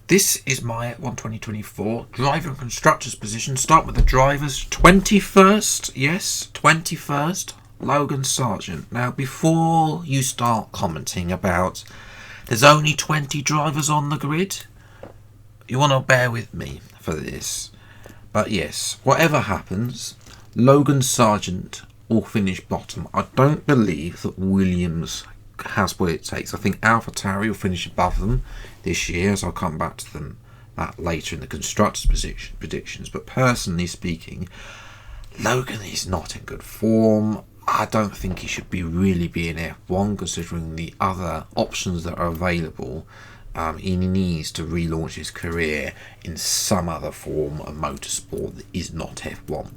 This is my F1 2024 driver and constructors position. Start with the drivers. 21st, yes, 21st, Logan Sargent. Now, before you start commenting about there's only 20 drivers on the grid, you want to bear with me for this. But yes, whatever happens, Logan Sargent will finish bottom. I don't believe that Williams has what it takes. I think AlphaTauri will finish above them this year, as I'll come back to that later in the constructors' predictions. But personally speaking, Logan is not in good form. I don't think he should really be in F1, considering the other options that are available. He needs to relaunch his career in some other form of motorsport that is not F1.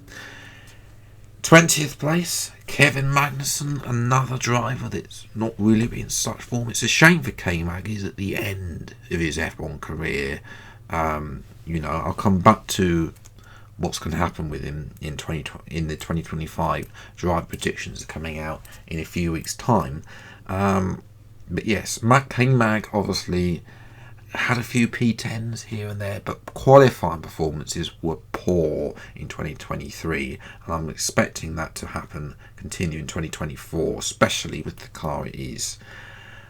20th place, Kevin Magnussen, another driver that's not really been in such form. It's a shame for K-Mag. He's at the end of his F1 career. I'll come back to what's going to happen with him in the 2025 drive predictions coming out in a few weeks' time. But yes, K-Mag obviously had a few P10s here and there, but qualifying performances were poor in 2023, and I'm expecting that to continue in 2024, especially with the car it is.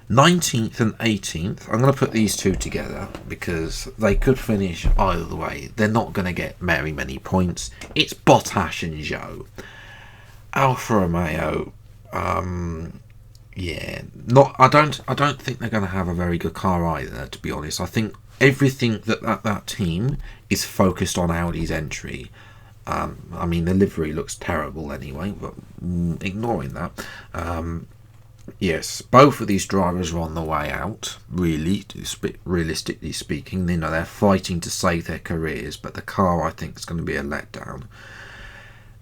19th and 18th, I'm going to put these two together because they could finish either way. They're not going to get very many points. It's Bottas and Zhou. Alfa Romeo, I don't think they're going to have a very good car either, to be honest. I think everything that team is focused on Audi's entry. The livery looks terrible anyway, but ignoring that. Yes, both of these drivers are on the way out, realistically speaking. They're fighting to save their careers, but the car, I think, is going to be a letdown.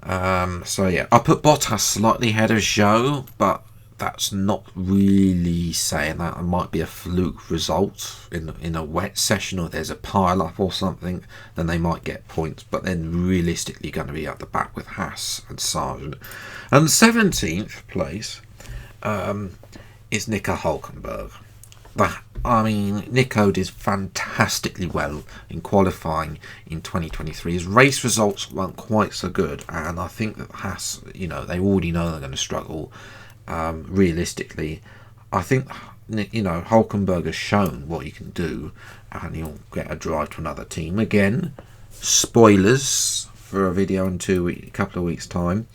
I put Bottas slightly ahead of Zhou, but that's not really saying that. It might be a fluke result in a wet session, or there's a pile up or something, then they might get points, but then realistically going to be at the back with Haas and Sargent. And 17th place is Nico Hülkenberg. Nico did fantastically well in qualifying in 2023. His race results weren't quite so good, and I think that Haas, they already know they're going to struggle. Realistically, I think Hülkenberg has shown what he can do, and he'll get a drive to another team again. Spoilers for a video in a couple of weeks' time.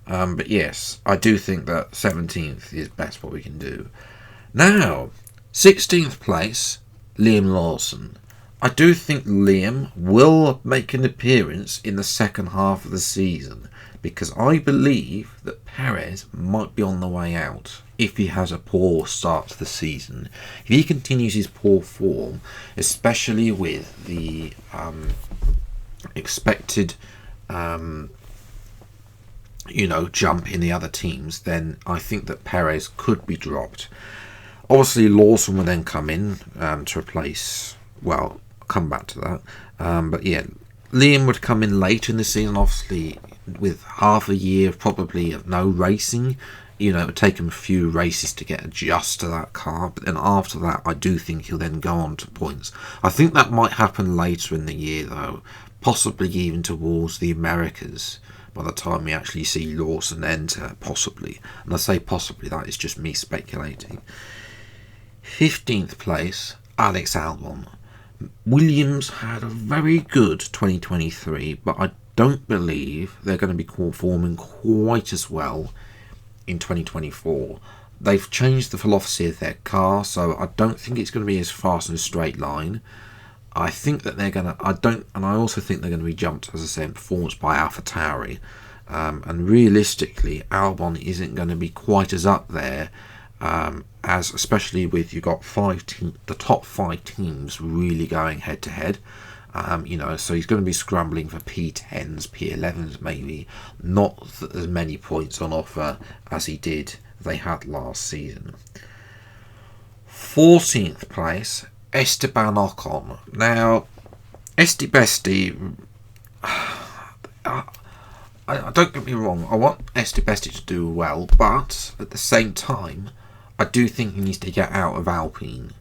But yes, I do think that 17th is best what we can do. Now, 16th place, Liam Lawson. I do think Liam will make an appearance in the second half of the season, because I believe that Perez might be on the way out if he has a poor start to the season. If he continues his poor form, especially with the expected jump in the other teams, then I think that Perez could be dropped. Obviously, Lawson will then come in to replace, I'll come back to that. Liam would come in later in the season, obviously, with half a year probably of no racing. It would take him a few races to get adjusted to that car, but then after that I do think he'll then go on to points. I think that might happen later in the year though, possibly even towards the Americas, by the time we actually see Lawson enter, possibly. And I say possibly, that is just me speculating. 15th place, Alex Albon. Williams had a very good 2023, but I don't believe they're going to be performing quite as well in 2024. They've changed the philosophy of their car, so I don't think it's going to be as fast in a straight line. I think that I also think they're going to be jumped, as I said, in performance by AlphaTauri. And realistically, Albon isn't going to be quite as up there, as especially with you've got the top 5 teams really going head to head. So he's going to be scrambling for P10s, P11s maybe, not as many points on offer as they had last season. 14th place, Esteban Ocon. Now, Esti, don't get me wrong, I want Esti to do well, but at the same time, I do think he needs to get out of Alpine.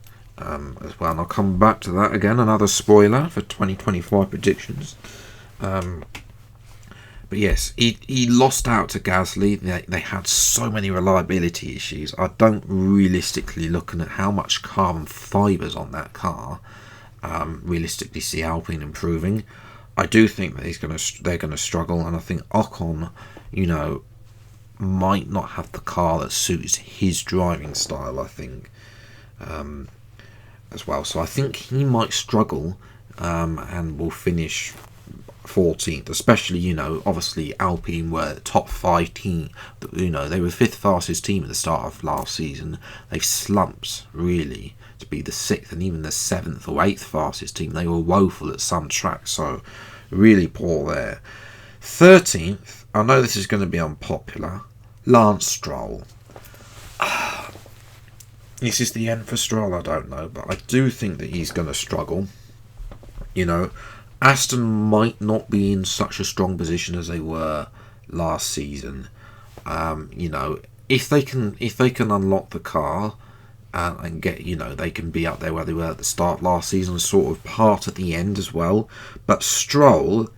as well. And I'll come back to that again. Another spoiler for 2025 predictions. But yes, he lost out to Gasly. They had so many reliability issues. I don't realistically, looking at how much carbon fibres on that car, realistically see Alpine improving. I do think that they're gonna struggle, and I think Ocon, might not have the car that suits his driving style. I think as well. So I think he might struggle, and will finish 14th, especially, obviously Alpine were top 5 team. They were 5th fastest team at the start of last season. They've slumped really to be the 6th and even the 7th or 8th fastest team. They were woeful at some tracks, so really poor there. 13th, I know this is going to be unpopular, Lance Stroll. This is the end for Stroll, I don't know, but I do think that he's going to struggle. Aston might not be in such a strong position as they were last season. If they can unlock the car and get, they can be up there where they were at the start of last season, sort of part at the end as well. But Stroll,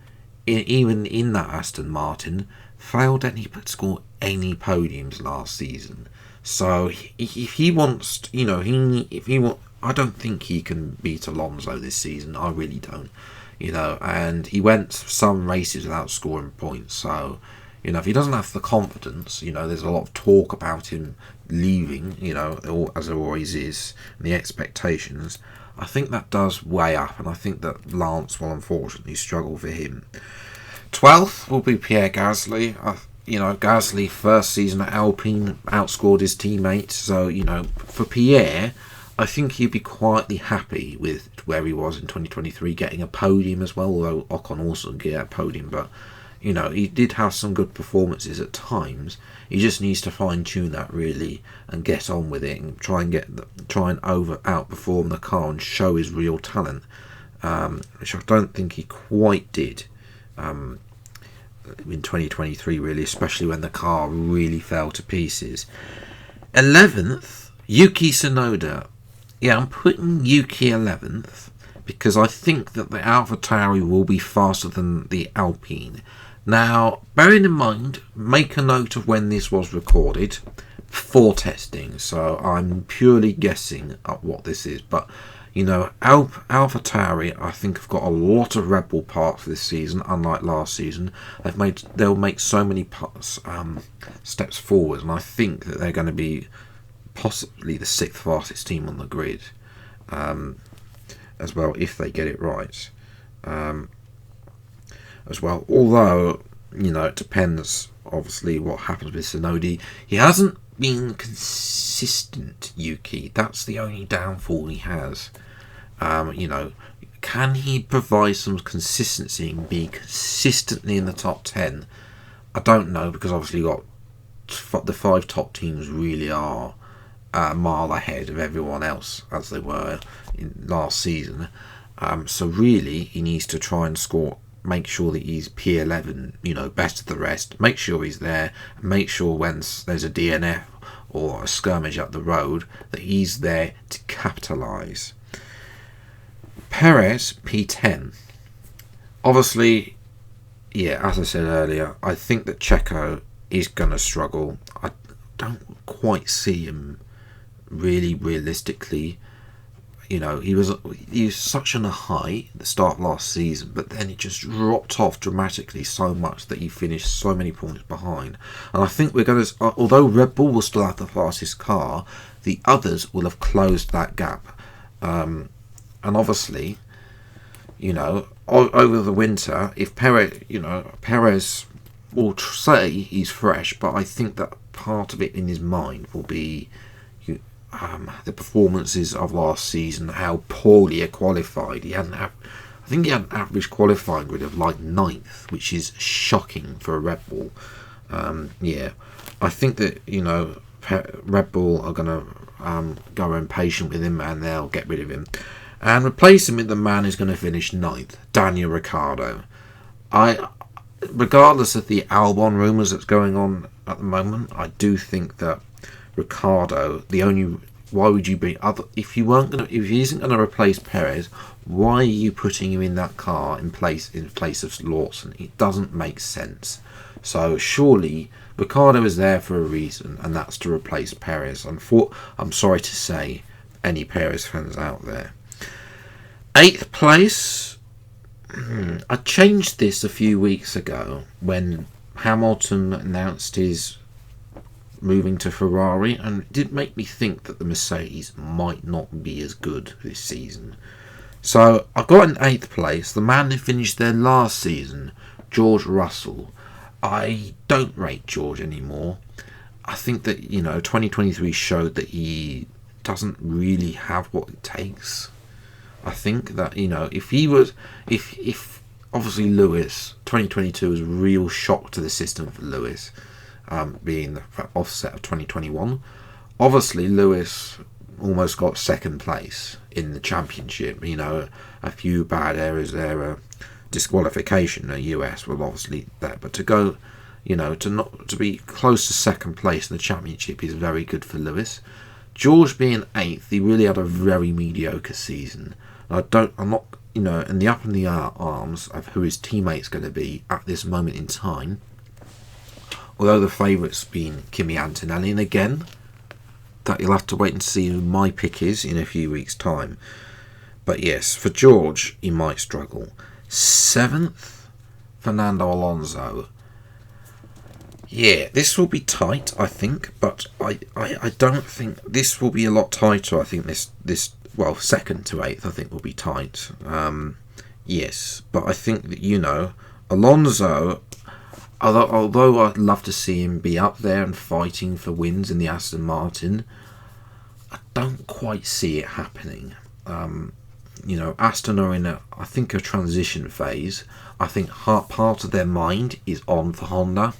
even in that Aston Martin, failed to score any podiums last season. So if he wants, I don't think he can beat Alonso this season. I really don't. And he went some races without scoring points. So, if he doesn't have the confidence, there's a lot of talk about him leaving, as there always is, and the expectations. I think that does weigh up, and I think that Lance will unfortunately struggle for him. 12th will be Pierre Gasly. Gasly, first season at Alpine, outscored his teammates. So, for Pierre, I think he'd be quietly happy with where he was in 2023, getting a podium as well, although Ocon also didn't get a podium. But, he did have some good performances at times. He just needs to fine-tune that, really, and get on with it and try and outperform the car and show his real talent, which I don't think he quite did in 2023, really, especially when the car really fell to pieces. 11th, Yuki Tsunoda. Yeah, I'm putting Yuki 11th because I think that the AlphaTauri will be faster than the Alpine. Now, bearing in mind, make a note of when this was recorded for testing, so I'm purely guessing at what this is. But, AlphaTauri, I think, have got a lot of Red Bull parts this season, unlike last season. They'll make so many steps forward, and I think that they're going to be possibly the 6th fastest team on the grid, as well, if they get it right, as well. Although, it depends, obviously, what happens with Tsunoda. He hasn't been consistent, Yuki. That's the only downfall he has. Can he provide some consistency and be consistently in the top 10? I don't know, because obviously the 5 top teams really are a mile ahead of everyone else, as they were in last season. So really, he needs to try and make sure that he's P11, best of the rest. Make sure he's there. Make sure when there's a DNF or a skirmish up the road, that he's there to capitalise. Perez, P10. Obviously, as I said earlier, I think that Checo is going to struggle. I don't quite see him really realistically. He was such on a high at the start of last season, but then it just dropped off dramatically so much that he finished so many points behind. And I think we're going to, although Red Bull will still have the fastest car, the others will have closed that gap. And obviously, over the winter, if Perez will say he's fresh, but I think that part of it in his mind will be the performances of last season, how poorly he qualified. I think he had an average qualifying grid of like 9th, which is shocking for a Red Bull. I think that Red Bull are going to go impatient with him, and they'll get rid of him and replace him with the man who's going to finish 9th, Daniel Ricciardo. Regardless of the Albon rumours that's going on at the moment, I do think that Ricciardo, the only Why would you be other if he isn't gonna replace Perez? Why are you putting him in that car in place of Lawson? It doesn't make sense. So surely Ricciardo is there for a reason, and that's to replace Perez. I'm sorry to say, any Perez fans out there. 8th place. I changed this a few weeks ago when Hamilton announced his moving to Ferrari, and it did make me think that the Mercedes might not be as good this season. So I got in 8th place, the man who finished there last season, George Russell. I don't rate George anymore. I think that 2023 showed that he doesn't really have what it takes. I think that if obviously Lewis 2022 was a real shock to the system for Lewis, being the offset of 2021. Obviously Lewis almost got 2nd place in the championship. A few bad errors there, disqualification in the US were obviously there, but to go to be close to 2nd place in the championship is very good for Lewis. George being 8th, he really had a very mediocre season. I'm not in the up in the arms of who his teammate's going to be at this moment in time. Although the favourites being Kimi Antonelli, and again, that you'll have to wait and see who my pick is in a few weeks' time. But yes, for George, he might struggle. 7th, Fernando Alonso. Yeah, this will be tight, I think, but I don't think this will be a lot tighter. I think this 2nd to 8th, I think will be tight. Yes, but I think that Alonso. Although I'd love to see him be up there and fighting for wins in the Aston Martin, I don't quite see it happening. Aston are in I think a transition phase. I think part of their mind is on for Honda,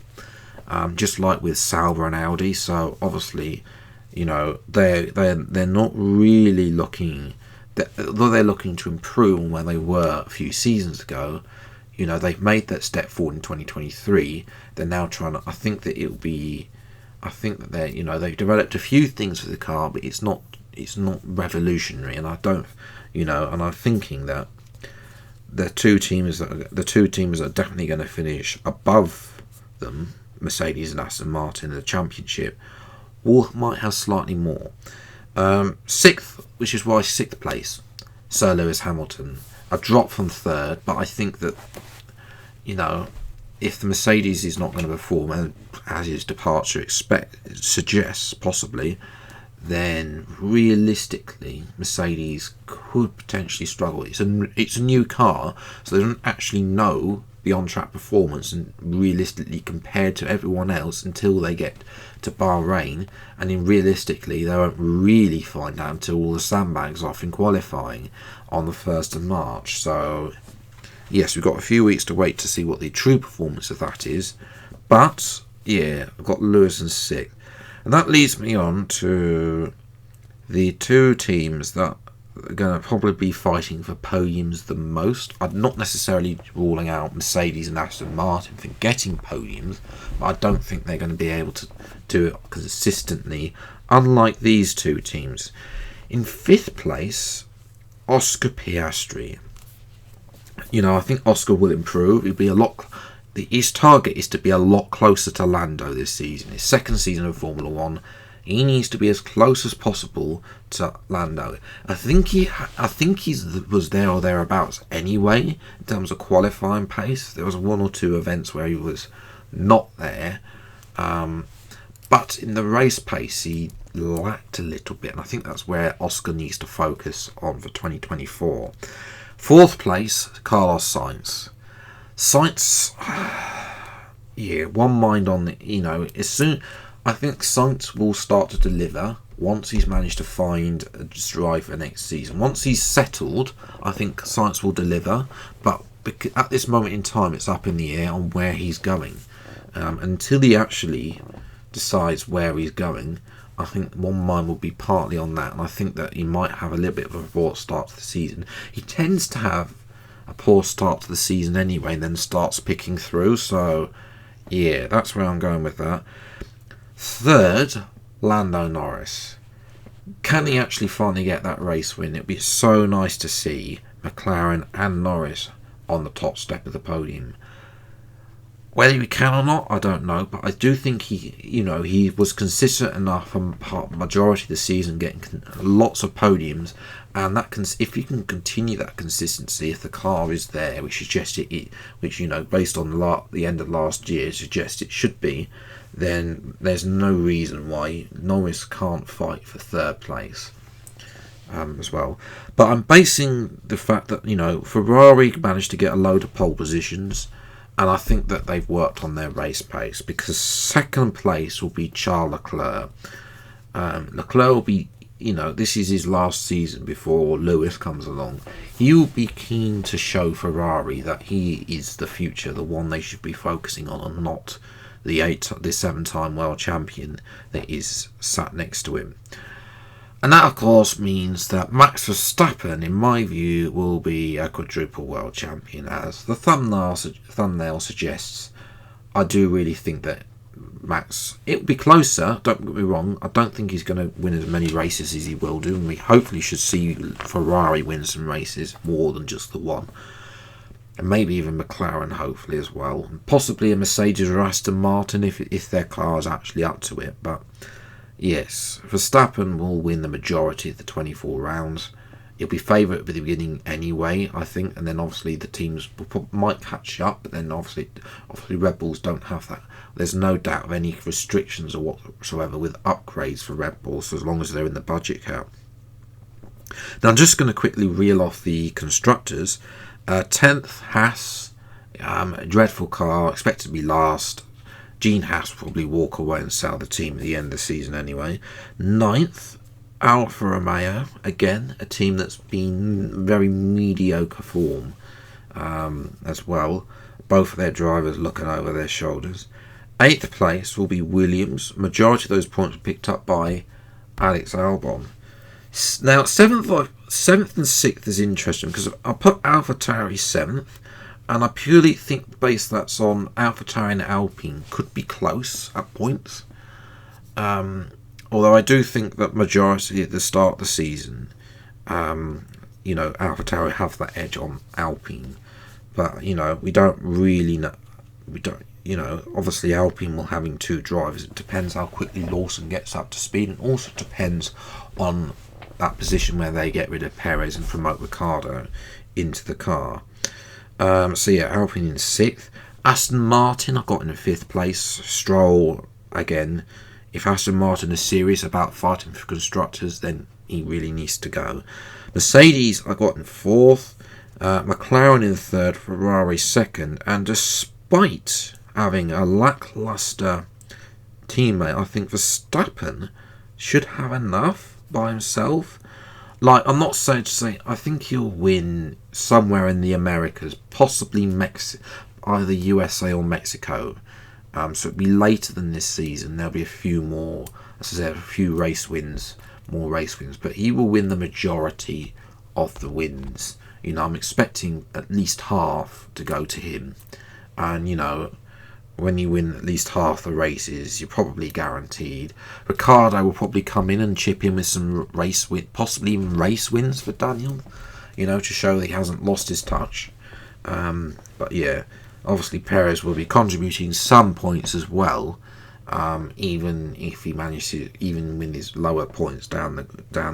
just like with Sauber and Audi. So obviously, they're not really looking. Although they're looking to improve on where they were a few seasons ago. They've made that step forward in 2023. They're now trying to. I think that they've developed a few things for the car, but it's not revolutionary. And I don't, and I'm thinking that the two teams are definitely going to finish above them, Mercedes and Aston Martin, in the championship, or might have slightly more. 6th, which is why 6th place, Sir Lewis Hamilton. A drop from 3rd, but I think that if the Mercedes is not going to perform as his departure suggests possibly, then realistically Mercedes could potentially struggle. It's a new car, so they don't actually know the on-track performance and realistically compared to everyone else until they get to Bahrain, and then realistically they won't really find out until all the sandbags off in qualifying on the 1st of March. So yes, we've got a few weeks to wait to see what the true performance of that is, but yeah, I've got Lewis in 6th, and that leads me on to the two teams that are going to probably be fighting for podiums the most. I'm not necessarily ruling out Mercedes and Aston Martin for getting podiums, but I don't think they're going to be able to do it consistently, unlike these two teams. In 5th place, Oscar Piastri. I think Oscar will improve. His target is to be a lot closer to Lando this season. His 2nd season of Formula 1. He needs to be as close as possible to Lando. I think he was there or thereabouts anyway in terms of qualifying pace. There was 1 or 2 events where he was not there, but in the race pace he lacked a little bit, and I think that's where Oscar needs to focus on for 2024. 4th place, Carlos Sainz. Yeah, one mind on the as soon. I think Sainz will start to deliver once he's managed to find a driver next season. Once he's settled, I think Sainz will deliver. But at this moment in time, it's up in the air on where he's going. Until he actually decides where he's going, I think one mind will be partly on that. And I think that he might have a little bit of a poor start to the season. He tends to have a poor start to the season anyway, and then starts picking through. So, yeah, that's where I'm going with that. 3rd, Lando Norris. Can he actually finally get that race win? It'd be so nice to see McLaren and Norris on the top step of the podium. Whether he can or not, I don't know, but I do think he was consistent enough for the majority of the season, getting lots of podiums, and if you can continue that consistency, if the car is there, which suggests based on the end of last year, suggests it should be, then there's no reason why Norris can't fight for third place as well. But I'm basing the fact that Ferrari managed to get a load of pole positions. And I think that they've worked on their race pace, because second place will be Charles Leclerc. Leclerc will be, this is his last season before Lewis comes along. He will be keen to show Ferrari that he is the future, the one they should be focusing on, and not the 7-time world champion that is sat next to him. And that, of course, means that Max Verstappen, in my view, will be a quadruple world champion, as the thumbnail suggests. I do really think that Max, it will be closer, don't get me wrong. I don't think he's going to win as many races as he will do, and we hopefully should see Ferrari win some races, more than just the one. And maybe even McLaren, hopefully, as well. And possibly a Mercedes or Aston Martin if their car is actually up to it, but yes, Verstappen will win the majority of the 24 rounds. He'll be favourite at the beginning anyway, I think, and then obviously the teams might catch up, but then obviously Red Bulls don't have that. There's no doubt of any restrictions or whatsoever with upgrades for Red Bulls, so as long as they're in the budget cap. Now I'm just going to quickly reel off the constructors. 10th, Haas, a dreadful car, expected to be last. Gene Haas will probably walk away and sell the team at the end of the season anyway. 9th, Alfa Romeo, again a team that's been very mediocre form as well. Both of their drivers looking over their shoulders. 8th place will be Williams. Majority of those points were picked up by Alex Albon. Now 7th and 6th is interesting, because I put AlphaTauri 7th. And I purely think, based that's on AlphaTauri and Alpine, could be close at points. Although I do think that majority at the start of the season, AlphaTauri have that edge on Alpine. But, we don't really know. Obviously Alpine will having two drivers. It depends how quickly Lawson gets up to speed. And also depends on that position where they get rid of Perez and promote Ricciardo into the car. Alpine in 6th. Aston Martin I got in 5th place. Stroll again. If Aston Martin is serious about fighting for constructors, then he really needs to go. Mercedes I got in 4th. McLaren in 3rd. Ferrari 2nd. And despite having a lackluster teammate, I think Verstappen should have enough by himself. I'm not saying to say, I think he'll win somewhere in the Americas, possibly either USA or Mexico. So it'll be later than this season. There'll be a few more, as I said, a few more race wins. But he will win the majority of the wins. I'm expecting at least half to go to him. And, when you win at least half the races, you're probably guaranteed. Ricciardo will probably come in and chip in with some possibly even race wins for Daniel, to show that he hasn't lost his touch. But yeah, obviously Perez will be contributing some points as well, even if he manages to even win his lower points down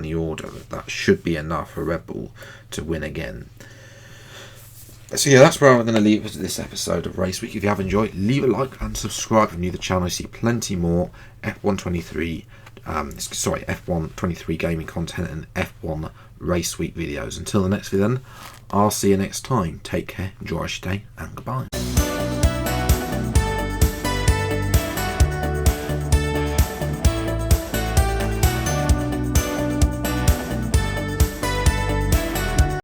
the order. That should be enough for Red Bull to win again. So yeah, that's where I'm going to leave it to this episode of Race Week. If you have enjoyed, leave a like and subscribe if you're new to the channel. I see plenty more F123 gaming content and F1 Race Week videos. Until the next video then, I'll see you next time. Take care, enjoy your day, and goodbye.